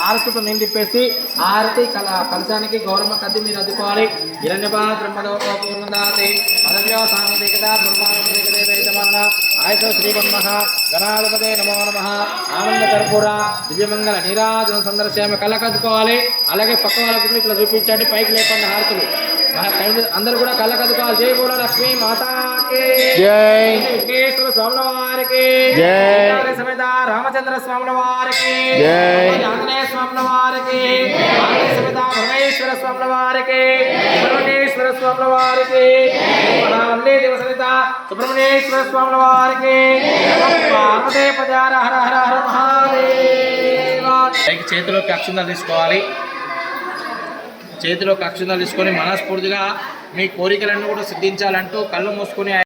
ఆరతితో నేను తిప్పేసి ఆరతి కలశానికి గౌరమ్మ కద్ది మీరు అద్దుకోవాలి. హిరణ్యపా బ్రహ్మదో పూర్ణదాతే పదవ్యో సాంగతికత బ్రహ్మాండ ఆయతో శ్రీమన్మః గణాధిపతే నమో నమః ఆనంద కర్పూర దివ్యమంగళ నీరాజన సందర్శయామి. కళ్ళకద్దుకోవాలి. అలాగే పక్క వాళ్ళకు ఇట్లా చూపించండి. పైకి లేపండి హారతులు. అందరూ కూడా కళ్ళకద్దుకోవాలి. జై బోలో లక్ష్మీ మాతాకి జై, విఘ్నేశ్వర స్వాముల వారికి జై, సమేత రామచంద్ర స్వాముల వారికి జై, ఆంజనేయ స్వాముల వారికి, సమేత భువనేశ్వర స్వాముల వారికి, సుబ్రహ్మణ్యేశ్వర స్వాముల వారికి, మహావల్లి దేవ సమేత సుబ్రహ్మణ్యేశ్వర స్వాముల వారికి పార్వతీ పదార హర హర హర మహాదేవ. చేతిలోకి అక్షంతలు తీసుకోవాలి. చేతిలోకి అక్షంతలు తీసుకొని మనస్ఫూర్తిగా మీ కోరికలన్నీ కూడా సిద్ధించాలంటూ కళ్ళు మూసుకొని